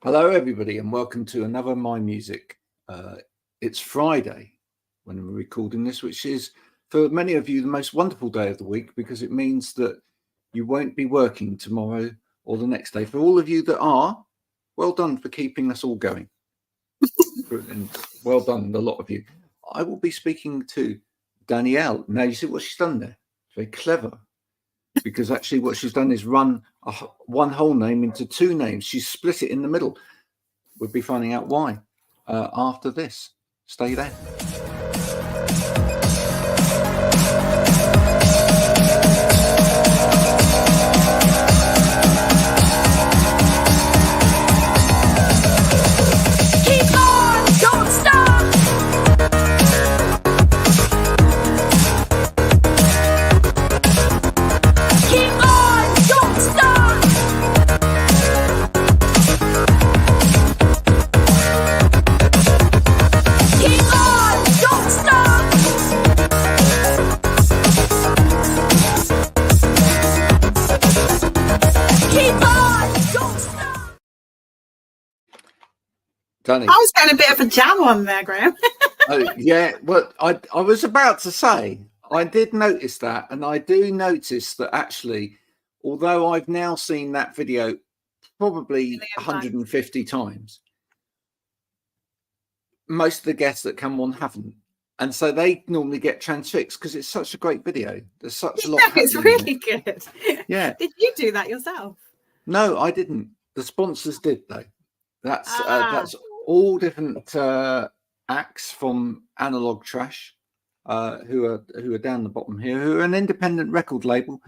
Hello, everybody, and welcome to another My Music. It's Friday when we're recording this, which is for many of you the most wonderful day of the week because it means that you won't be working tomorrow or the next day. For all of you that are, well done for keeping us all going. And well done, a lot of you. I will be speaking to Dani Elle. Now, you see what she's done there? Very clever. Because actually what she's done is run one whole name into two names. She's split it in the middle. We'll be finding out why after this. Stay there. Keep on, don't stop. Keep on, don't stop. Keep on, don't stop. Keep on, don't stop. Dani. I was getting a bit of a jam on there, Graham. Yeah, well, I was about to say, I did notice that. And I do notice that actually, although I've now seen that video probably 150 times, most of the guests that come on haven't. And so they normally get transfixed because it's such a great video. There's such a lot It's happening in really it. good. Yeah. Did you do that yourself? No, I didn't. The sponsors did, though. That's all different acts from Analog Trash, who are down the bottom here, who are an independent record label,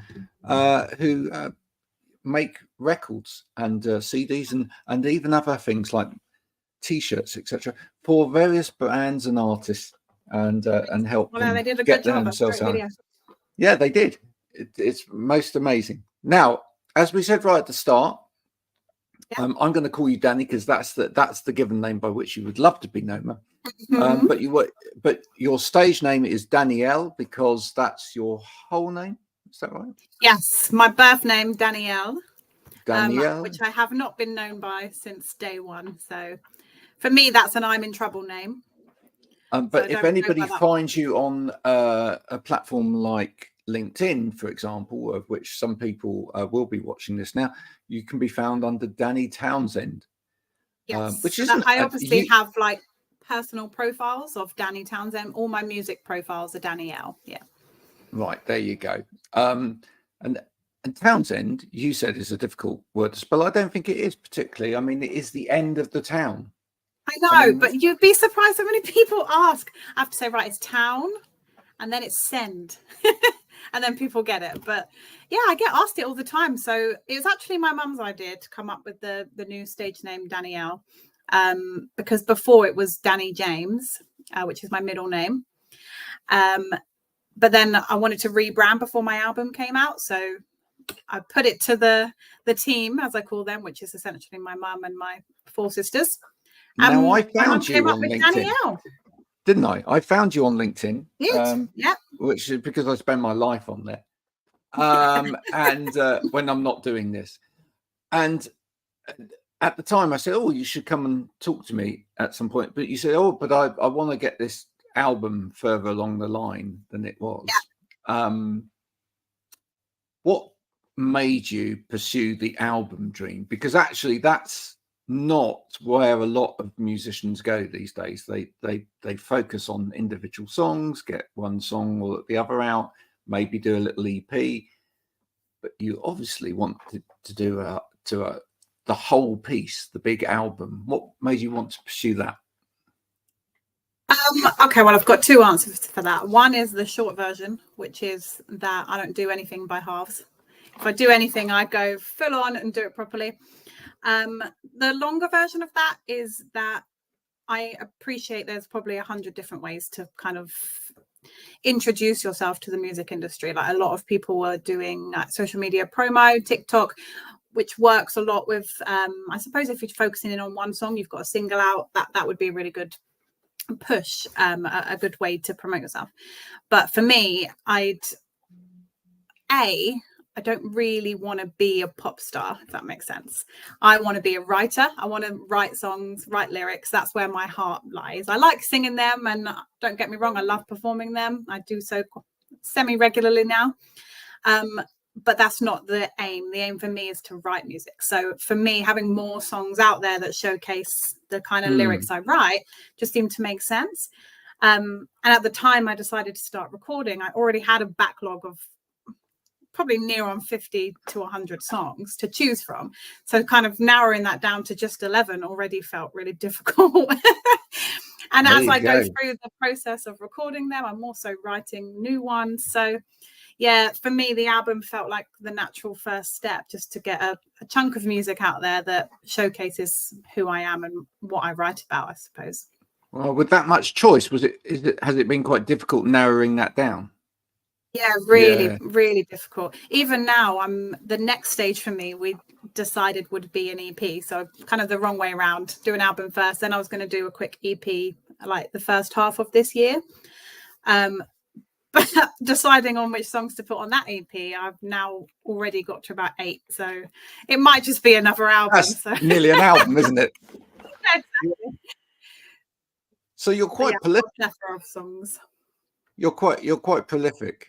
who make records and CDs and even other things like T-shirts, etc., for various brands and artists, and help Well, they them did a get good job. themselves That's a great out. video. Yeah, they did. It's most amazing. Now, as we said right at the start, Yeah. I'm going to call you Dani because that's the given name by which you would love to be known. Mhm. But your stage name is Dani Elle because that's your whole name. Is that right? Yes, my birth name, Danielle, Danielle. which I have not been known by since day one. So for me, that's an I'm in trouble name. But So if don't go anybody by that. finds you on a platform like LinkedIn, for example, of which some people will be watching this now, you can be found under Dani Townsend. Yes, which so isn't I obviously have like personal profiles of Dani Townsend. All my music profiles are Dani Elle. Yeah. Right, there you go. And Townsend, you said, is a difficult word to spell. I don't think it is particularly. I mean, it is the end of the town. I know, I mean, but you'd be surprised how many people ask. I have to say, right, it's town, and then it's send, and then people get it. But yeah, I get asked it all the time. So it was actually my mum's idea to come up with the new stage name Danielle, because before it was Dani James, which is my middle name. But then I wanted to rebrand before my album came out, so I put it to the team, as I call them, which is essentially my mum and my four sisters. now I found you on LinkedIn, didn't I? I found you on LinkedIn. Yeah. Which is because I spend my life on there. And when I'm not doing this, and at the time I said, "Oh, you should come and talk to me at some point." But you said, "Oh, but I want to get this album further along the line than it was." Yeah. What made you pursue the album dream? Because actually, that's not where a lot of musicians go these days. They focus on individual songs, get one song or the other out, maybe do a little EP. But you obviously want to do the whole piece, the big album. What made you want to pursue that? Okay, well, I've got two answers for that. One is the short version, which is that I don't do anything by halves. If I do anything, I go full on and do it properly. The longer version of that is that I appreciate there's probably 100 different ways to kind of introduce yourself to the music industry. Like a lot of people are doing social media promo, TikTok, which works a lot with, I suppose if you're focusing in on one song, you've got a single out, that would be a really good push, a good way to promote yourself. But for me, I don't really want to be a pop star, if that makes sense. I want to be a writer. I want to write songs, write lyrics. That's where my heart lies. I like singing them, and don't get me wrong, I love performing them. I do so semi-regularly now. But that's not the aim. The aim for me is to write music. So for me, having more songs out there that showcase the kind of lyrics I write just seemed to make sense. And at the time I decided to start recording, I already had a backlog of probably near on 50 to 100 songs to choose from. So kind of narrowing that down to just 11 already felt really difficult. And as I go through the process of recording them, I'm also writing new ones. So yeah, for me, the album felt like the natural first step, just to get a chunk of music out there that showcases who I am and what I write about, I suppose. Well, with that much choice, has it been quite difficult narrowing that down? Yeah, really difficult. Even now, the next stage for me, we decided would be an EP. So kind of the wrong way around, do an album first. Then I was going to do a quick EP like the first half of this year. But deciding on which songs to put on that EP, I've now already got to about 8. So it might just be another album. That's nearly an album, isn't it? Exactly. So you're quite prolific. Of songs. You're quite prolific.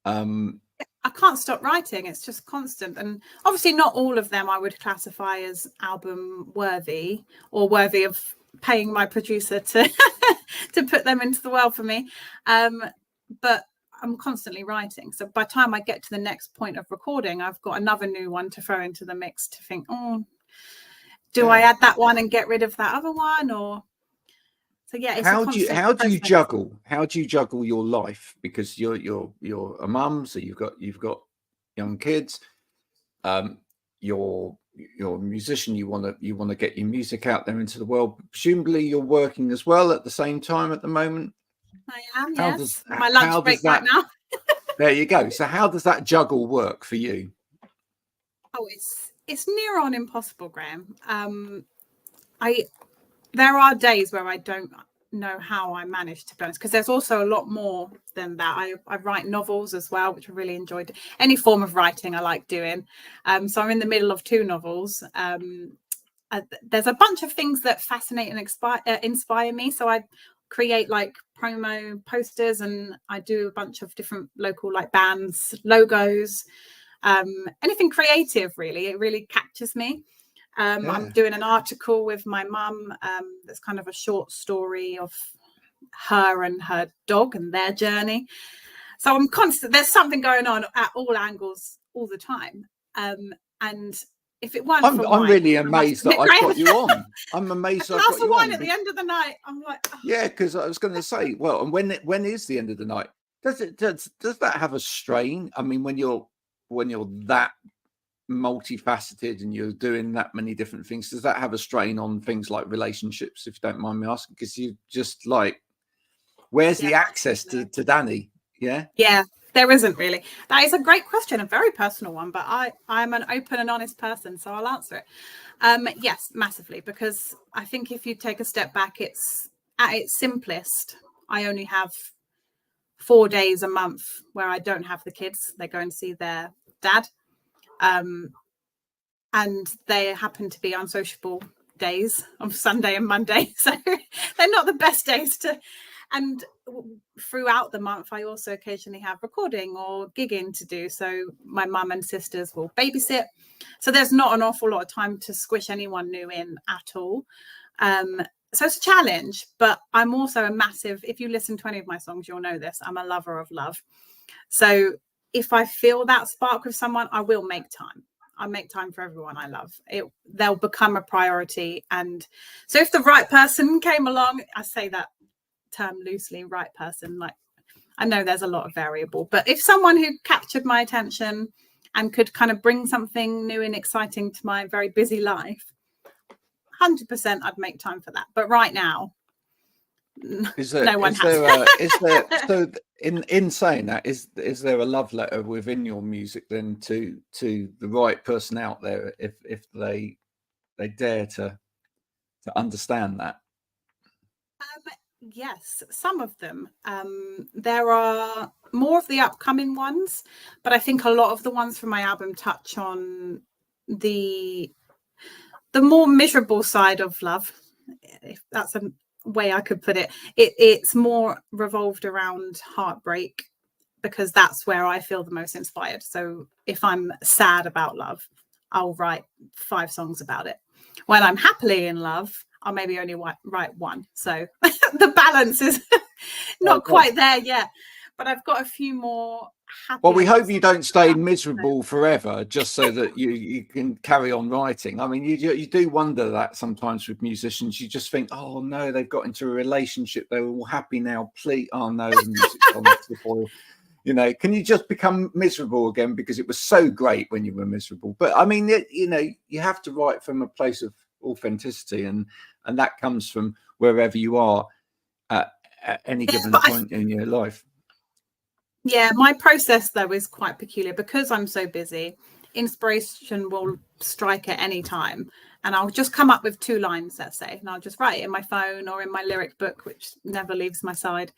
I can't stop writing. It's just constant. And obviously not all of them I would classify as album worthy or worthy of paying my producer to to put them into the world for me. But I'm constantly writing. So by the time I get to the next point of recording, I've got another new one to throw into the mix to think, oh, do I add that one and get rid of that other one? Or so yeah, it's how do you juggle your life, because you're a mum, so you've got young kids, you're a musician, you want to get your music out there into the world. Presumably you're working as well at the same time at the moment. I am, yes. My lunch break right now. There you go. So how does that juggle work for you? Oh, it's near on impossible, Graham. There are days where I don't know how I manage, to be honest, because there's also a lot more than that. I write novels as well, which I really enjoyed. Any form of writing I like doing. So I'm in the middle of 2 novels. There's a bunch of things that fascinate and inspire me. So I create like promo posters, and I do a bunch of different local like bands logos, anything creative really. It really captures me. I'm doing an article with my mum that's kind of a short story of her and her dog and their journey. So I'm constant, there's something going on at all angles all the time. And if it weren't for I'm really amazed that I've got you on. I'm amazed I've got you on. At the end of the night, I'm like, oh. Yeah, because I was going to say, well, and when is the end of the night? Does that have a strain? I mean, when you're that multifaceted and you're doing that many different things, does that have a strain on things like relationships, if you don't mind me asking? Because you just like, where's the access to Dani? Yeah, there isn't really. That is a great question, a very personal one, but I'm an open and honest person, so I'll answer it. Yes, massively, because I think if you take a step back, it's at its simplest, I only have 4 days a month where I don't have the kids. They go and see their dad. And they happen to be unsociable days of Sunday and Monday. So they're not the best days to, and throughout the month, I also occasionally have recording or gigging to do. So my mum and sisters will babysit. So there's not an awful lot of time to squish anyone new in at all. So it's a challenge, but I'm also a massive, if you listen to any of my songs, you'll know this, I'm a lover of love. So if I feel that spark with someone, I will make time. I make time for everyone I love. They'll become a priority. And so if the right person came along, I say that term loosely, right person, like I know there's a lot of variable, but if someone who captured my attention and could kind of bring something new and exciting to my very busy life, 100% I'd make time for that. But right now, no one has. So in saying that, is there a love letter within your music then to the right person out there, if they dare to understand that? Yes, some of them. There are more of the upcoming ones, but I think a lot of the ones from my album touch on the more miserable side of love, if that's a way I could put it. It's more revolved around heartbreak, because that's where I feel the most inspired. So if I'm sad about love, I'll write 5 songs about it. When I'm happily in love, I'll maybe only write 1. So the balance is not quite there yet, but I've got a few more happy. Well, we hope you don't stay miserable forever just so that you can carry on writing. I mean, you do wonder that sometimes with musicians. You just think, oh no, they've got into a relationship, they're all happy now, please, oh no, the music's on the boil. You know, can you just become miserable again because it was so great when you were miserable? But I mean, you know, you have to write from a place of authenticity, and that comes from wherever you are at any given point in your life. Yeah, my process though is quite peculiar because I'm so busy. Inspiration will strike at any time, and I'll just come up with 2 lines, let's say, and I'll just write it in my phone or in my lyric book, which never leaves my side.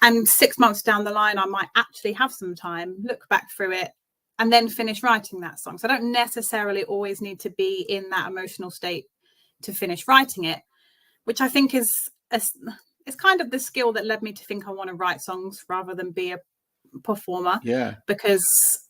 And 6 months down the line, I might actually have some time, look back through it, and then finish writing that song. So I don't necessarily always need to be in that emotional state to finish writing it, which I think is it's kind of the skill that led me to think I want to write songs rather than be a performer. Yeah, because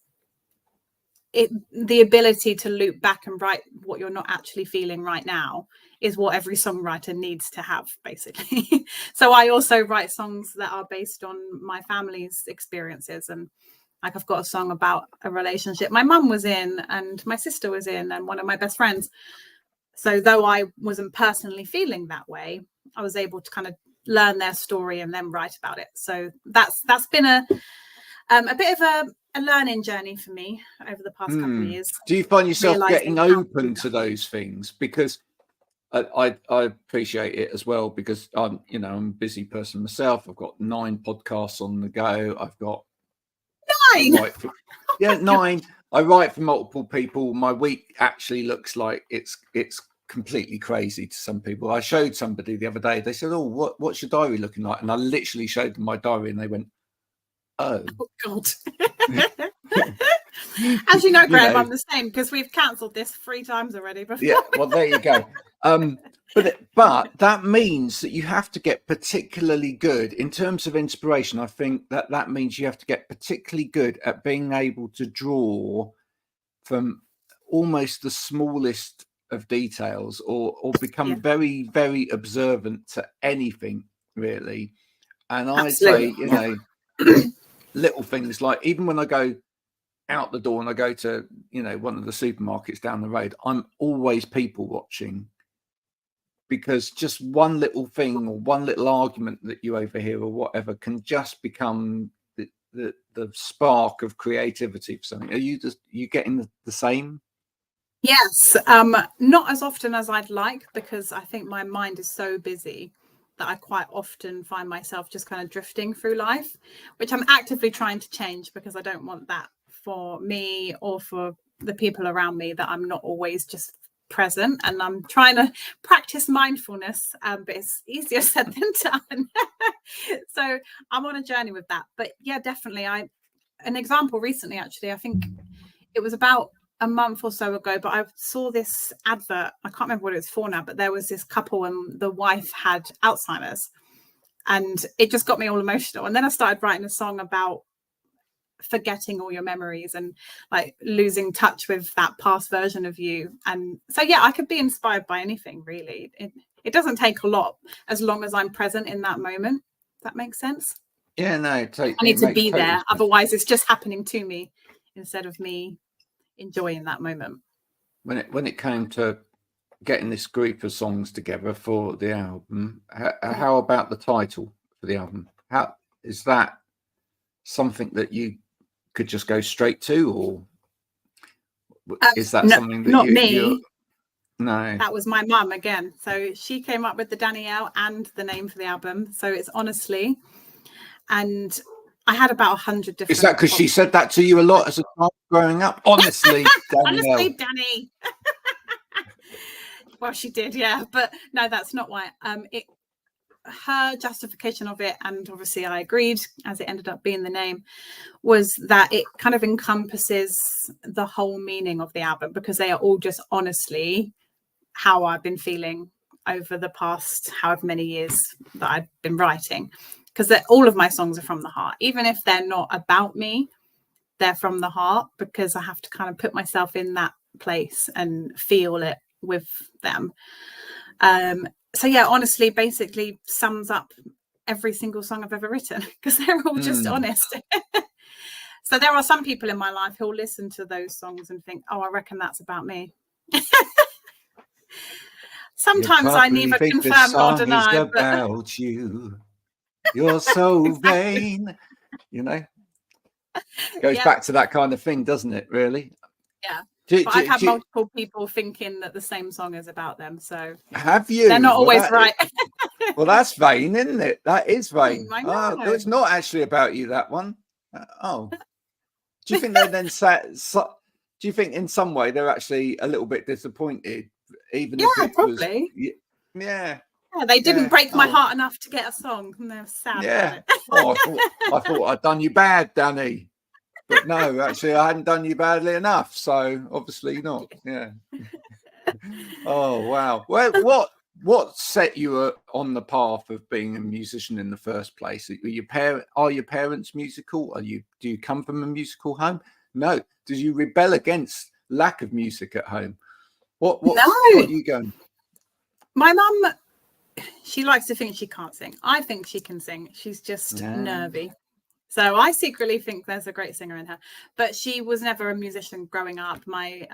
the ability to loop back and write what you're not actually feeling right now is what every songwriter needs to have, basically. So I also write songs that are based on my family's experiences, and like I've got a song about a relationship my mum was in and my sister was in and one of my best friends. So though I wasn't personally feeling that way, I was able to kind of learn their story and then write about it. So that's been a bit of a learning journey for me over the past couple of years. Do you find yourself getting open to those things? Because I appreciate it as well, because I'm a busy person myself. I've got 9 podcasts on the go. I've got 9. 9. I write for multiple people. My week actually looks like it's completely crazy to some people. I showed somebody the other day. They said, "Oh, what's your diary looking like?" And I literally showed them my diary, and they went, "Oh God." As you know, Graham, I'm the same, because we've cancelled this 3 times already before. Yeah, well, there you go. But that means that you have to get particularly good in terms of inspiration. I think that means you have to get particularly good at being able to draw from almost the smallest of details, or become very, very observant to anything, really. And I say, little things like, even when I go out the door and I go to one of the supermarkets down the road, I'm always people watching, because just one little thing or one little argument that you overhear or whatever can just become the spark of creativity for something. Are you getting the same? Yes, not as often as I'd like, because I think my mind is so busy that I quite often find myself just kind of drifting through life, which I'm actively trying to change, because I don't want that for me or for the people around me, that I'm not always just present. And I'm trying to practice mindfulness, but it's easier said than done. So I'm on a journey with that. But yeah, definitely. An example recently, actually, I think it was about a month or so ago, but I saw this advert. I can't remember what it was for now, but there was this couple and the wife had Alzheimer's, and it just got me all emotional. And then I started writing a song about forgetting all your memories and like losing touch with that past version of you. And so yeah, I could be inspired by anything, really. It doesn't take a lot, as long as I'm present in that moment. Does that make sense? Yeah, no, I need to be there, otherwise it's just happening to me instead of me enjoying that moment. When it came to getting this group of songs together for the album, how about the title for the album? How is that something that you could just go straight to, or is that something that not me? No, that was my mum again. So she came up with the Dani Elle and the name for the album. So it's Honestly, and I had about 100 different. Is that because she said that to you a lot as a child growing up? Honestly, Honestly, Dani. Well, she did, yeah, but no, that's not why. her justification of it, and obviously I agreed, as it ended up being the name, was that it kind of encompasses the whole meaning of the album, because they are all just honestly how I've been feeling over the past however many years that I've been writing, because all of my songs are from the heart. Even if they're not about me, they're from the heart, because I have to kind of put myself in that place and feel it with them. So yeah, honestly, basically sums up every single song I've ever written, because they're all just honest. So there are some people in my life who'll listen to those songs and think, oh, I reckon that's about me. Sometimes I neither confirm nor deny. Is about you. You're so vain. You know, goes back to that kind of thing, doesn't it? Really? Yeah. But I've had multiple people thinking that the same song is about them. So have you? They're not always right. Well, that's vain, isn't it? That is vain. I know. Oh, it's not actually about you, that one. Oh. Do you think they then do you think in some way they're actually a little bit disappointed? Even if it probably. Yeah. Yeah, they didn't break my heart enough to get a song, and they're sad about it. I thought I'd done you bad, Dani. But no, actually, I hadn't done you badly enough. So obviously not. Yeah. Oh wow. Well, what set you on the path of being a musician in the first place? Are your parents musical? Do you come from a musical home? No. Did you rebel against lack of music at home? What are you going? My mum, she likes to think she can't sing. I think she can sing. She's just nervy. So I secretly think there's a great singer in her, but she was never a musician growing up. My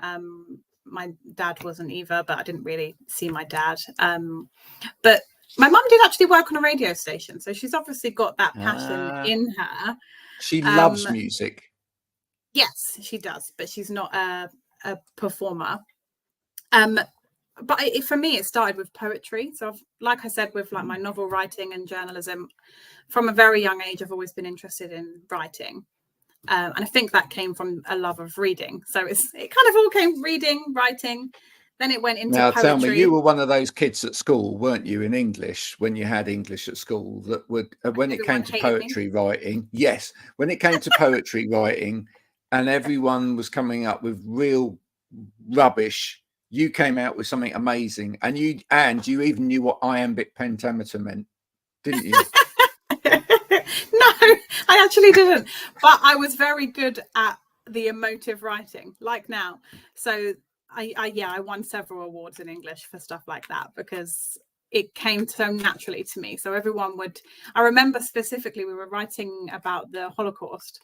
dad wasn't either, but I didn't really see my dad. But my mum did actually work on a radio station, so she's obviously got that passion in her. She loves music. Yes, she does, but she's not a performer. But for me, it started with poetry. So like I said, with like my novel writing and journalism, from a very young age, I've always been interested in writing. And I think that came from a love of reading. So it kind of all came reading, writing. Then it went into poetry. Now tell me, you were one of those kids at school, weren't you, in English, when you had English at school, that would, when it came to poetry writing, yes, when it came to poetry writing and everyone was coming up with real rubbish, you came out with something amazing, and you even knew what iambic pentameter meant, didn't you? No, I actually didn't. But I was very good at the emotive writing, like now. So I won several awards in English for stuff like that, because it came so naturally to me. So everyone I remember specifically, we were writing about the Holocaust,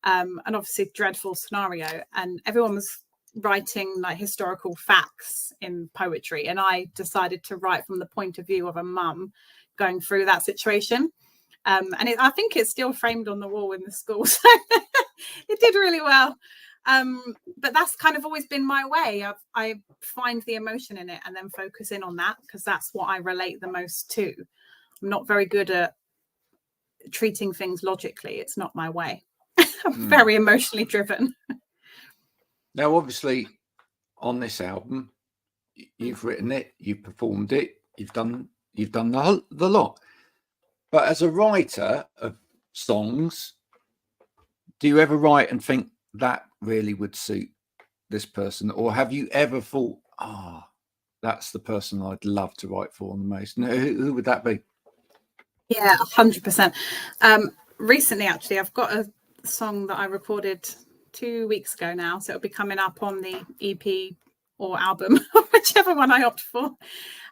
and obviously dreadful scenario, and everyone was writing like historical facts in poetry, and I decided to write from the point of view of a mum going through that situation, and I think it's still framed on the wall in the school, so it did really well. But that's kind of always been my way. I find the emotion in it and then focus in on that, because that's what I relate the most to. I'm not very good at treating things logically. It's not my way. I'm very emotionally driven. Now, obviously, on this album, you've written it, you've performed it, you've done the lot. But as a writer of songs, do you ever write and think that really would suit this person? Or have you ever thought, that's the person I'd love to write for the most? No, who would that be? Yeah, 100%. Recently, actually, I've got a song that I recorded 2 weeks ago now, so it'll be coming up on the EP or album, whichever one I opt for.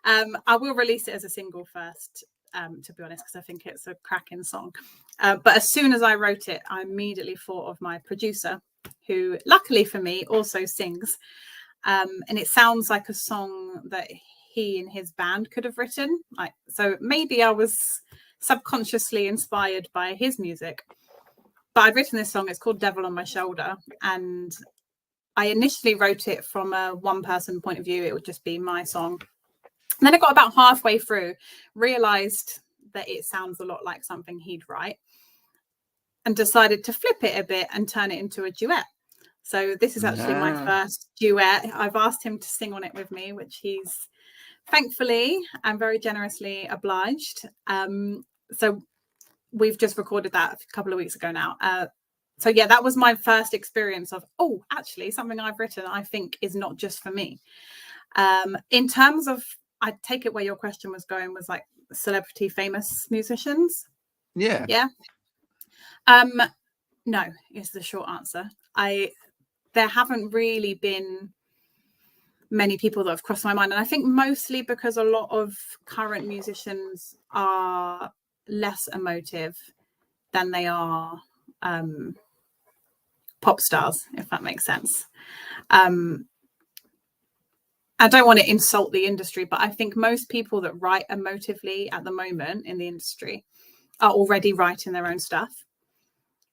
I will release it as a single first, to be honest, because I think it's a cracking song. But as soon as I wrote it, I immediately thought of my producer, who luckily for me also sings, and it sounds like a song that he and his band could have written. So maybe I was subconsciously inspired by his music. But I'd written this song. It's called Devil on My Shoulder, and I initially wrote it from a one-person point of view. It would just be my song. And then I got about halfway through, realised that it sounds a lot like something he'd write, and decided to flip it a bit and turn it into a duet. So this is actually my first duet. I've asked him to sing on it with me, which he's thankfully and very generously obliged. So we've just recorded that a couple of weeks ago now. So yeah, that was my first experience of, oh, actually something I've written I think is not just for me. In terms of, I take it where your question was going was like celebrity famous musicians. Yeah. No is the short answer. There haven't really been many people that have crossed my mind, and I think mostly because a lot of current musicians are less emotive than they are pop stars, if that makes sense. I don't want to insult the industry, but I think most people that write emotively at the moment in the industry are already writing their own stuff.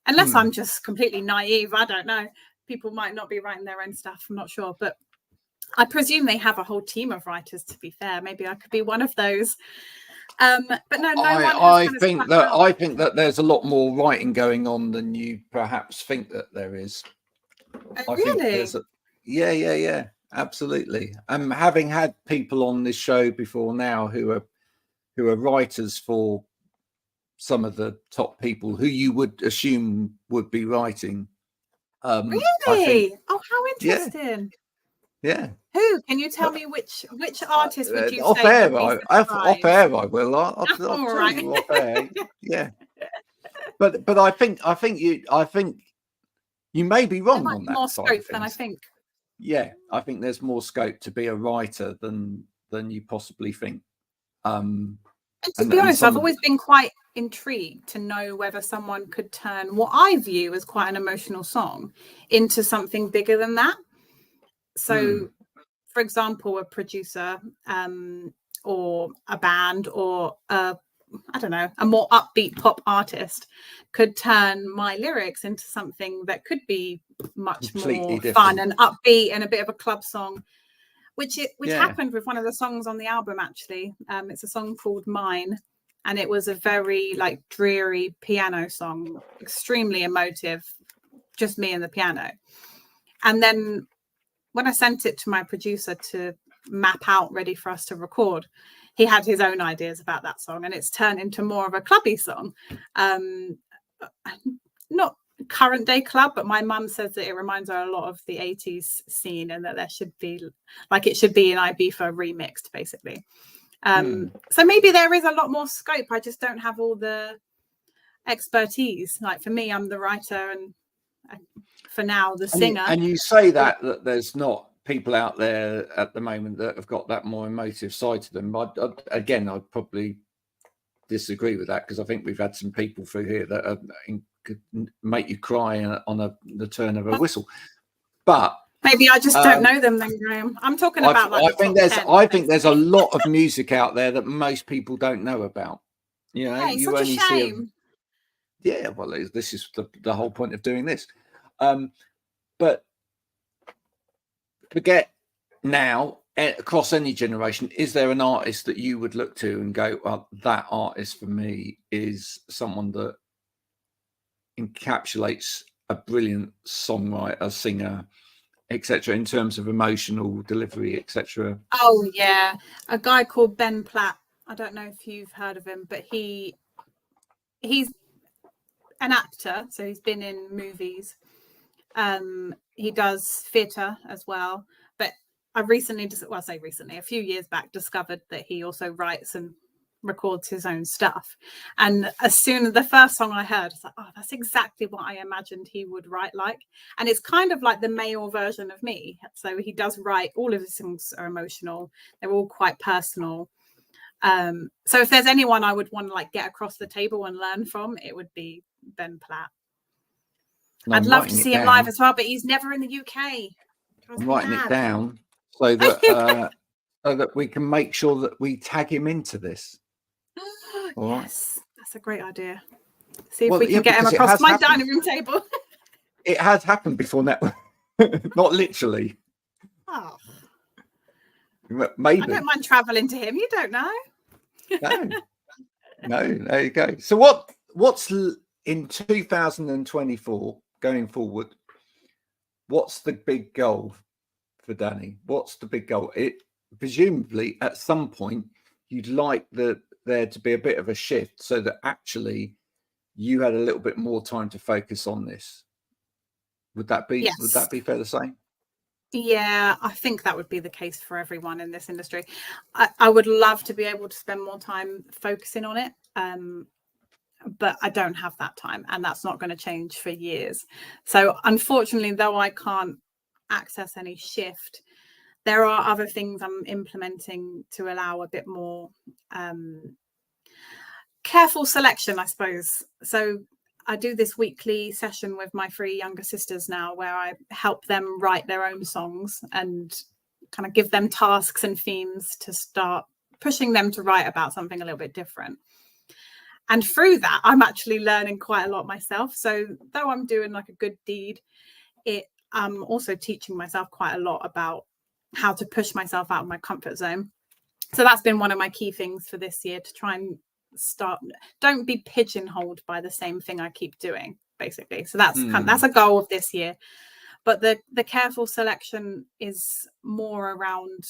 Unless I'm just completely naive, I don't know. People might not be writing their own stuff, I'm not sure. But I presume they have a whole team of writers, to be fair. Maybe I could be one of those. But no, I think that there's a lot more writing going on than you perhaps think that there is. Oh, really? Yeah, absolutely. Having had people on this show before now who are writers for some of the top people who you would assume would be writing. Really? Oh, how interesting. Yeah. Who? Can you tell me which artist would you off say? Air, off air, I will. I'll tell right. you off air. Yeah. But I think you may be wrong on that. More scope than I think. Yeah, I think there's more scope to be a writer than you possibly think. And to be honest, I've always been quite intrigued to know whether someone could turn what I view as quite an emotional song into something bigger than that. So, for example, a producer or a band or I don't know, a more upbeat pop artist could turn my lyrics into something that could be much more fun and upbeat and a bit of a club song, which happened with one of the songs on the album, actually. It's a song called Mine, and it was a very like dreary piano song, extremely emotive, just me and the piano. And then when I sent it to my producer to map out ready for us to record, he had his own ideas about that song, and it's turned into more of a clubby song. Not current day club, but my mum says that it reminds her a lot of the 80s scene, and that there should be like it should be an Ibiza remixed, basically. So maybe there is a lot more scope. I just don't have all the expertise. Like for me, I'm the writer, and for now the singer. And you say that there's not people out there at the moment that have got that more emotive side to them. I'd probably disagree with that, because I think we've had some people through here that could make you cry on the turn of a whistle. But maybe I just don't know them then, Graham. I'm talking about I think there's a lot of music out there that most people don't know about. You know, yeah, it's such a shame. Yeah, well, this is the whole point of doing this. But forget now, across any generation, is there an artist that you would look to and go, well, that artist for me is someone that encapsulates a brilliant songwriter, singer, etc., in terms of emotional delivery, etc.? Oh yeah, a guy called Ben Platt. I don't know if you've heard of him, but he's an actor, so he's been in movies. He does theatre as well, but I a few years back, discovered that he also writes and records his own stuff. And as soon as the first song I heard, I was like, oh, that's exactly what I imagined he would write like. And it's kind of like the male version of me. So he does write, all of his songs are emotional. They're all quite personal. So if there's anyone I would want to like get across the table and learn from, it would be Ben Platt. I'd love to see him live as well, but he's never in the UK. I'm writing it down so that so that we can make sure that we tag him into this. Yes, that's a great idea. See if we can get him across my dining room table. It has happened before now. Not literally. Oh. Maybe. I don't mind traveling to him. You don't know. No, there you go. So what's in 2024 going forward? what's the big goal for Dani? What's the big goal? It presumably at some point you'd like there to be a bit of a shift so that actually you had a little bit more time to focus on this. Would that be fair to say? Yeah, I think that would be the case for everyone in this industry. I would love to be able to spend more time focusing on it, but I don't have that time, and that's not going to change for years. So unfortunately, though I can't access any shift, there are other things I'm implementing to allow a bit more careful selection, I suppose. So I do this weekly session with my 3 younger sisters now where I help them write their own songs and kind of give them tasks and themes to start pushing them to write about something a little bit different. And through that, I'm actually learning quite a lot myself. So though I'm doing like a good deed, I'm also teaching myself quite a lot about how to push myself out of my comfort zone. So that's been one of my key things for this year, to try and don't be pigeonholed by the same thing I keep doing, basically. So that's a goal of this year. But the careful selection is more around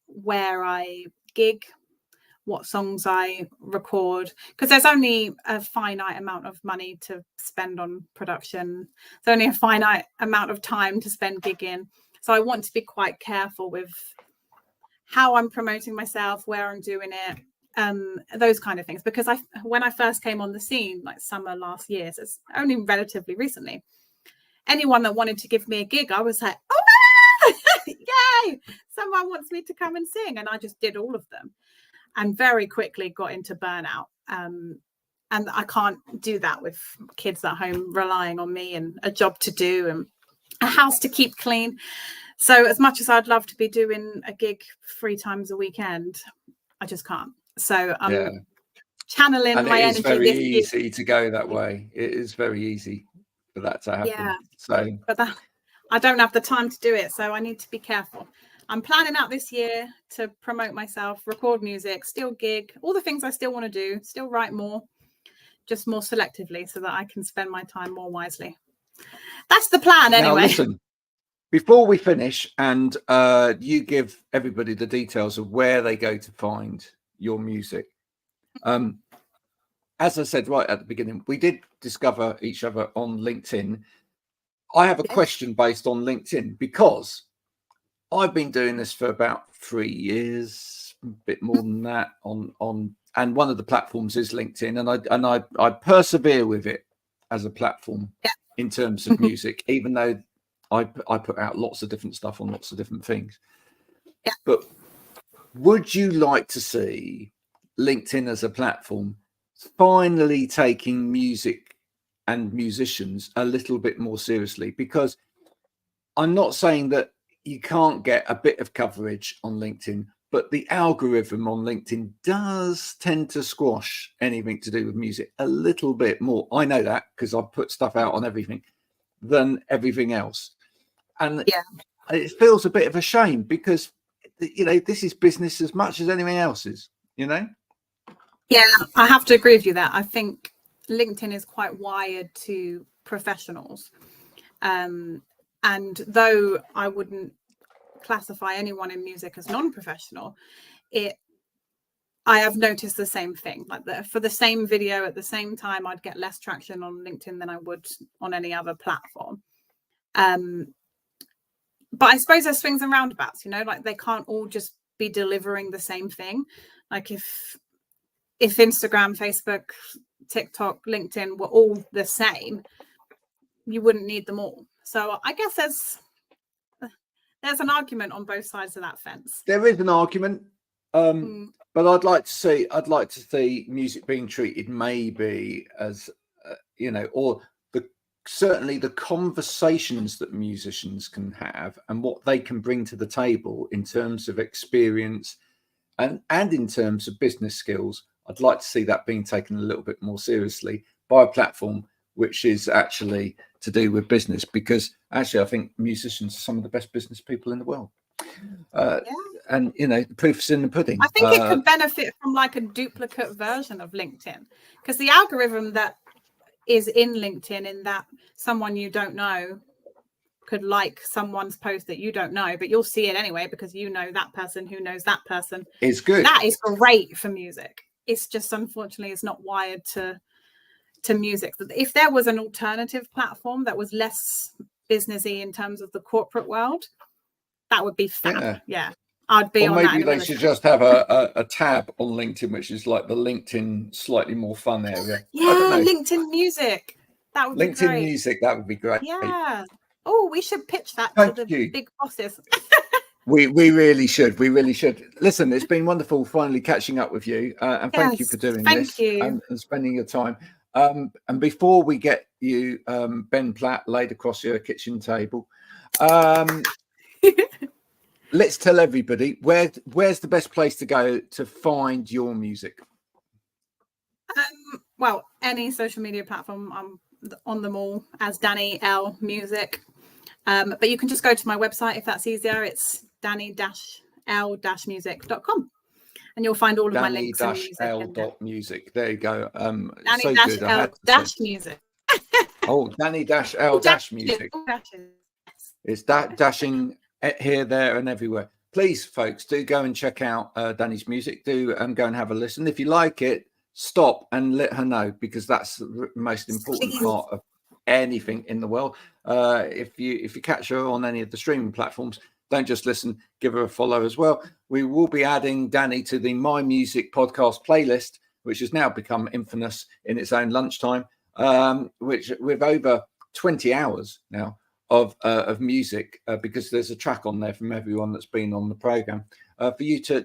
where I gig, what songs I record, because there's only a finite amount of money to spend on production. There's only a finite amount of time to spend gigging. So I want to be quite careful with how I'm promoting myself, where I'm doing it, those kind of things. Because when I first came on the scene, like summer last year, so it's only relatively recently, anyone that wanted to give me a gig, I was like, oh, yay, someone wants me to come and sing. And I just did all of them. And very quickly got into burnout. And I can't do that with kids at home relying on me and a job to do and a house to keep clean. So as much as I'd love to be doing a gig 3 times a weekend, I just can't. So I'm channeling my energy. It's very easy to go that way. It is very easy for that to happen. Yeah. So, but I don't have the time to do it. So I need to be careful. I'm planning out this year to promote myself, record music, still gig, all the things I still want to do, still write more, just more selectively so that I can spend my time more wisely. That's the plan anyway. Now listen, before we finish and you give everybody the details of where they go to find your music. As I said right at the beginning, we did discover each other on LinkedIn. I have a question based on LinkedIn because I've been doing this for about 3 years, a bit more than that and one of the platforms is LinkedIn, and I persevere with it as a platform in terms of music, even though I put out lots of different stuff on lots of different things. Yeah. But would you like to see LinkedIn as a platform finally taking music and musicians a little bit more seriously? Because I'm not saying that you can't get a bit of coverage on LinkedIn, but the algorithm on LinkedIn does tend to squash anything to do with music a little bit more. I know that because I put stuff out on everything than everything else. And it feels a bit of a shame because, this is business as much as anything else is, Yeah, I have to agree with you there. I think LinkedIn is quite wired to professionals. And though I wouldn't classify anyone in music as non-professional, I have noticed the same thing. Like for the same video at the same time, I'd get less traction on LinkedIn than I would on any other platform. But I suppose there's swings and roundabouts, like they can't all just be delivering the same thing. Like if Instagram, Facebook, TikTok, LinkedIn were all the same, you wouldn't need them all. So I guess there's an argument on both sides of that fence. There is an argument, but I'd like to see music being treated maybe as or certainly the conversations that musicians can have and what they can bring to the table in terms of experience and in terms of business skills. I'd like to see that being taken a little bit more seriously by a platform which is actually to do with business, because actually I think musicians are some of the best business people in the world. And the proof's in the pudding. I think it could benefit from like a duplicate version of LinkedIn, because the algorithm that is in LinkedIn, in that someone you don't know could like someone's post that you don't know, but you'll see it anyway because you know that person who knows that person. It's good. That is great for music. It's just, unfortunately, it's not wired to music. If there was an alternative platform that was less businessy in terms of the corporate world, that would be fab. Yeah. I'd be or on maybe that. They should just have a tab on LinkedIn, which is like the LinkedIn slightly more fun area. Yeah, LinkedIn Music. That would be LinkedIn great. Music, that would be great. Yeah. Oh, we should pitch that Thank to the you. big bosses. We really should. We really should. Listen, it's been wonderful finally catching up with you, and thank you for doing this and spending your time. And before we get you Ben Platt laid across your kitchen table, let's tell everybody where's the best place to go to find your music. Well, any social media platform, I'm on them all as Dani Elle Music. But you can just go to my website if that's easier. It's dani-l-music.com, and you'll find all of my links. Dani-l.music. There you go. Dani-l-music. Oh, Dani-l-music. It's dashing here, there, and everywhere. Please, folks, do go and check out Dani's music. Do go and have a listen. If you like it, stop and let her know, because that's the most important part of anything in the world. If you catch her on any of the streaming platforms, don't just listen, give her a follow as well. We will be adding Dani to the My Music podcast playlist, which has now become infamous in its own lunchtime, which with over 20 hours now of music, because there's a track on there from everyone that's been on the program for you to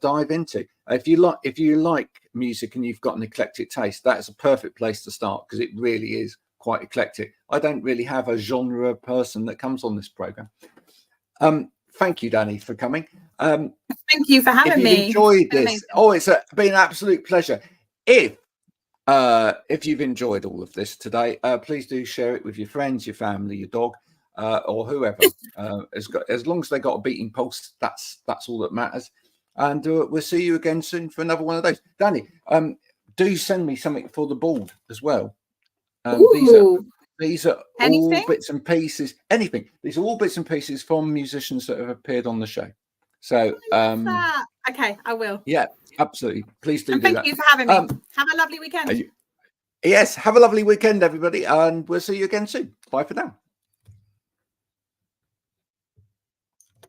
dive into. If you like music and you've got an eclectic taste, that's a perfect place to start, because it really is quite eclectic. I don't really have a genre person that comes on this program. Thank you, Dani, for coming. Thank you for having me. Enjoyed this. It's been an absolute pleasure. If you've enjoyed all of this today, please do share it with your friends, your family, your dog, or whoever. As long as they got a beating pulse, that's all that matters. And we'll see you again soon for another one of those. Dani, do send me something for the board as well. These are all bits and pieces. Anything. These are all bits and pieces from musicians that have appeared on the show. So, okay, I will. Yeah, absolutely. Please do. Thank you for having me. Have a lovely weekend. Yes, have a lovely weekend, everybody, and we'll see you again soon. Bye for now.